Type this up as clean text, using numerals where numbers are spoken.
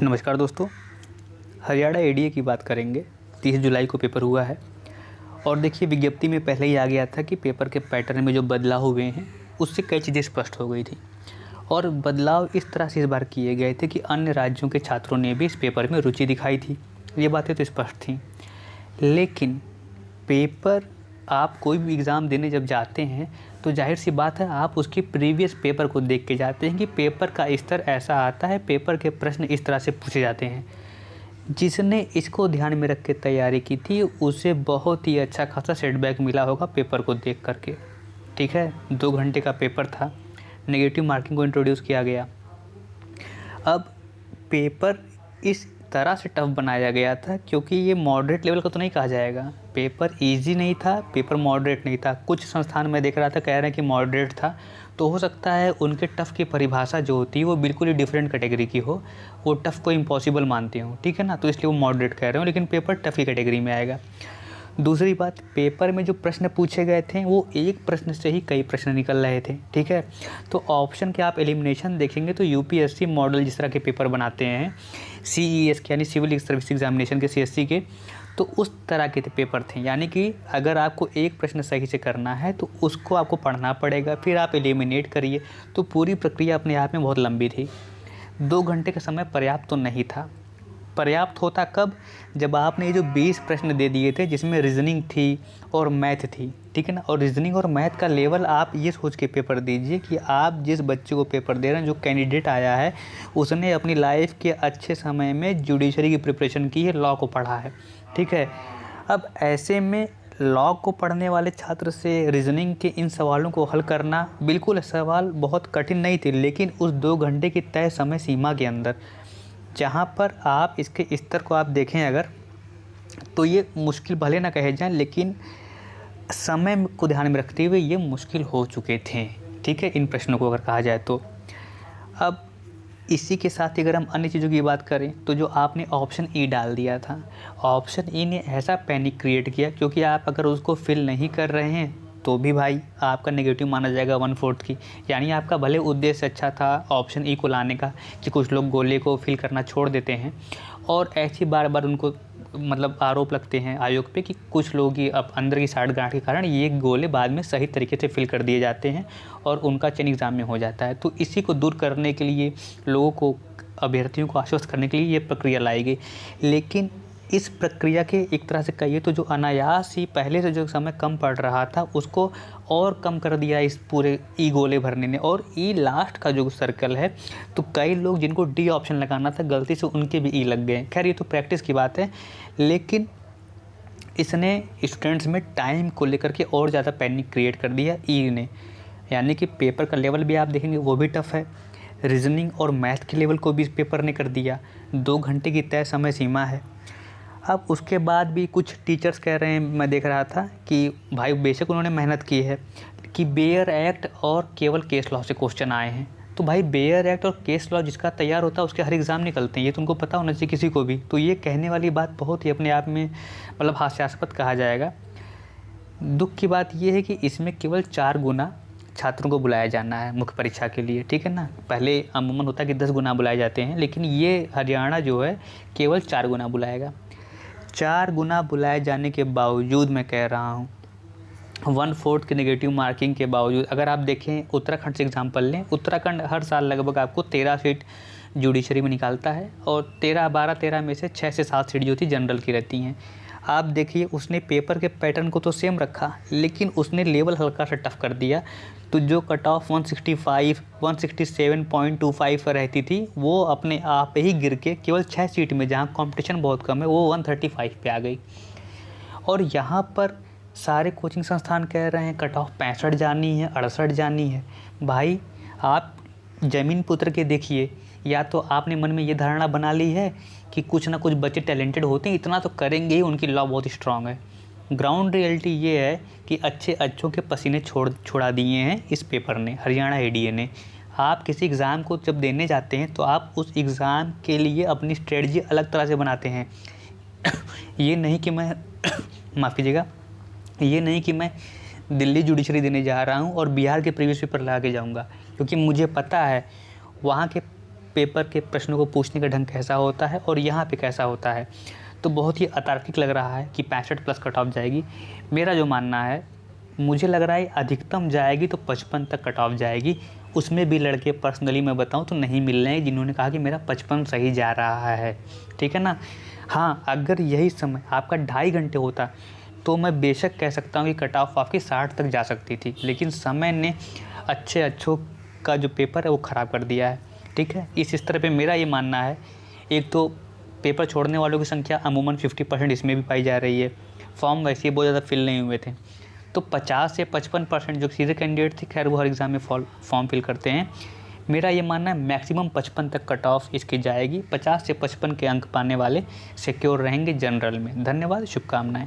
नमस्कार दोस्तों, हरियाणा एडीए की बात करेंगे। 30 जुलाई को पेपर हुआ है और देखिए विज्ञप्ति में पहले ही आ गया था कि पेपर के पैटर्न में जो बदलाव हुए हैं उससे कई चीज़ें स्पष्ट हो गई थी और बदलाव इस तरह से इस बार किए गए थे कि अन्य राज्यों के छात्रों ने भी इस पेपर में रुचि दिखाई थी। ये बातें तो स्पष्ट थीं, लेकिन पेपर आप कोई भी एग्ज़ाम देने जब जाते हैं तो जाहिर सी बात है आप उसके प्रीवियस पेपर को देख के जाते हैं कि पेपर का स्तर ऐसा आता है, पेपर के प्रश्न इस तरह से पूछे जाते हैं। जिसने इसको ध्यान में रख के तैयारी की थी उसे बहुत ही अच्छा खासा सेटबैक मिला होगा पेपर को देख करके। ठीक है, 2 घंटे का पेपर था, नेगेटिव मार्किंग को इंट्रोड्यूस किया गया। अब पेपर इस तरह से टफ बनाया गया था क्योंकि ये मॉडरेट लेवल का तो नहीं कहा जाएगा। पेपर इजी नहीं था, पेपर मॉडरेट नहीं था। कुछ संस्थान मैं देख रहा था कह रहे हैं कि मॉडरेट था, तो हो सकता है उनके टफ़ की परिभाषा जो होती है वो बिल्कुल ही डिफरेंट कैटेगरी की हो, वो टफ़ को इम्पॉसिबल मानते हो, ठीक है ना, तो इसलिए वो मॉडरेट कह रहे हो, लेकिन पेपर टफ़ की कैटेगरी में आएगा। दूसरी बात, पेपर में जो प्रश्न पूछे गए थे वो एक प्रश्न से ही कई प्रश्न निकल रहे थे, ठीक है। तो ऑप्शन के आप एलिमिनेशन देखेंगे तो यूपीएससी मॉडल जिस तरह के पेपर बनाते हैं, सीईएस के यानी सिविल सर्विस एग्जामिनेशन के सीएससी के, तो उस तरह के पेपर थे। यानी कि अगर आपको एक प्रश्न सही से करना है तो उसको आपको पढ़ना पड़ेगा, फिर आप एलिमिनेट करिए। तो पूरी प्रक्रिया अपने आप में बहुत लंबी थी। 2 घंटे का समय पर्याप्त तो नहीं था। पर्याप्त होता कब? जब आपने ये जो 20 प्रश्न दे दिए थे जिसमें रीजनिंग थी और मैथ थी, ठीक है ना, और रीजनिंग और मैथ का लेवल आप ये सोच के पेपर दीजिए कि आप जिस बच्चे को पेपर दे रहे हैं, जो कैंडिडेट आया है, उसने अपनी लाइफ के अच्छे समय में जुडिशरी की प्रिपरेशन की है, लॉ को पढ़ा है, ठीक है। अब ऐसे में लॉ को पढ़ने वाले छात्र से रीजनिंग के इन सवालों को हल करना, बिल्कुल सवाल बहुत कठिन नहीं थे, लेकिन उस 2 घंटे की तय समय सीमा के अंदर जहाँ पर आप इसके स्तर को आप देखें अगर, तो ये मुश्किल भले ना कहे जाएँ, लेकिन समय को ध्यान में रखते हुए ये मुश्किल हो चुके थे, ठीक है, इन प्रश्नों को अगर कहा जाए तो। अब इसी के साथ ही अगर हम अन्य चीज़ों की बात करें तो जो आपने ऑप्शन ई डाल दिया था, ऑप्शन ई ने ऐसा पैनिक क्रिएट किया, क्योंकि आप अगर उसको फिल नहीं कर रहे हैं तो भी भाई आपका नेगेटिव माना जाएगा 1/4 की। यानी आपका भले उद्देश्य अच्छा था ऑप्शन ई को लाने का कि कुछ लोग गोले को फिल करना छोड़ देते हैं, और ऐसी बार बार उनको मतलब आरोप लगते हैं आयोग पे कि कुछ लोग ही अब अंदर की साठगांठ के कारण ये गोले बाद में सही तरीके से फिल कर दिए जाते हैं और उनका चयन एग्ज़ाम में हो जाता है। तो इसी को दूर करने के लिए, लोगों को, अभ्यर्थियों को आश्वस्त करने के लिए ये प्रक्रिया लाई गई। लेकिन इस प्रक्रिया के एक तरह से कहिए तो जो अनायास ही पहले से जो समय कम पड़ रहा था उसको और कम कर दिया इस पूरे ई गोले भरने ने। और ई लास्ट का जो सर्कल है, तो कई लोग जिनको डी ऑप्शन लगाना था गलती से उनके भी ई लग गए। खैर ये तो प्रैक्टिस की बात है, लेकिन इसने स्टूडेंट्स में टाइम को लेकर के और ज़्यादा पैनिक क्रिएट कर दिया ई ने। यानी कि पेपर का लेवल भी आप देखेंगे वो भी टफ़ है, रीजनिंग और मैथ के लेवल को भी इस पेपर ने कर दिया। 2 घंटे की तय समय सीमा है। अब उसके बाद भी कुछ टीचर्स कह रहे हैं, मैं देख रहा था कि भाई बेशक उन्होंने मेहनत की है कि बेयर एक्ट और केवल केस लॉ से क्वेश्चन आए हैं। तो भाई बेयर एक्ट और केस लॉ जिसका तैयार होता है उसके हर एग्ज़ाम निकलते हैं, ये तो उनको पता होना चाहिए किसी को भी। तो ये कहने वाली बात बहुत ही अपने आप में मतलब हास्यास्पद कहा जाएगा। दुख की बात ये है कि इसमें केवल 4 गुना छात्रों को बुलाया जाना है मुख्य परीक्षा के लिए, ठीक है ना। पहले अमूमन होता है कि 10 गुना बुलाए जाते हैं, लेकिन ये हरियाणा जो है केवल 4 गुना बुलाएगा। 4 गुना बुलाए जाने के बावजूद मैं कह रहा हूँ, 1/4 के नेगेटिव मार्किंग के बावजूद, अगर आप देखें उत्तराखंड से एग्जांपल लें, उत्तराखंड हर साल लगभग आपको 13 सीट जुडिशरी में निकालता है और 13 में से 6 से 7 सीट जो थी जनरल की रहती हैं। आप देखिए उसने पेपर के पैटर्न को तो सेम रखा, लेकिन उसने लेवल हल्का सा टफ कर दिया। तो जो कट ऑफ 165 167.25 रहती थी वो अपने आप ही गिर के केवल 6 सीट में, जहाँ कंपटीशन बहुत कम है, वो 135 पे आ गई। और यहाँ पर सारे कोचिंग संस्थान कह रहे हैं कट ऑफ 65 जानी है, 68 जानी है। भाई आप ज़मीन पर उतर के देखिए, या तो आपने मन में ये धारणा बना ली है कि कुछ ना कुछ बच्चे टैलेंटेड होते हैं, इतना तो करेंगे ही, उनकी लॉ बहुत स्ट्रांग है। ग्राउंड रियलिटी ये है कि अच्छों के पसीने छोड़ा दिए हैं इस पेपर ने, हरियाणा एडीए ने। आप किसी एग्ज़ाम को जब देने जाते हैं तो आप उस एग्ज़ाम के लिए अपनी स्ट्रेटजी अलग तरह से बनाते हैं। ये नहीं कि मैं माफ़ कीजिएगा, ये नहीं कि मैं दिल्ली जुडिशरी देने जा रहा हूँ और बिहार के प्रीवियस पेपर लगा के जाऊँगा, क्योंकि मुझे पता है वहाँ के पेपर के प्रश्नों को पूछने का ढंग कैसा होता है और यहाँ पे कैसा होता है, तो बहुत ही अतार्किक लग रहा है कि 65 प्लस कट ऑफ जाएगी। मेरा जो मानना है, मुझे लग रहा है अधिकतम जाएगी तो 55 तक कट ऑफ जाएगी। उसमें भी लड़के पर्सनली मैं बताऊं तो नहीं मिल रहे हैं जिन्होंने कहा कि मेरा 55 सही जा रहा है, ठीक है ना। हाँ, अगर यही समय आपका 2.5 घंटे होता तो मैं बेशक कह सकता हूँ कि कट ऑफ आपकी 60 तक जा सकती थी, लेकिन समय ने अच्छों का जो पेपर है वो ख़राब कर दिया है, ठीक है। इस स्तर पे मेरा ये मानना है, एक तो पेपर छोड़ने वालों की संख्या अमूमन 50% इसमें भी पाई जा रही है, फॉर्म वैसे ही बहुत ज़्यादा फिल नहीं हुए थे, तो 50 से 55% जो सीधे कैंडिडेट थे, खैर वो हर एग्ज़ाम में फॉर्म फिल करते हैं। मेरा ये मानना है मैक्सिमम 55 तक कट ऑफ इसकी जाएगी। 50 से 55 के अंक पाने वाले सिक्योर रहेंगे जनरल में। धन्यवाद, शुभकामनाएं।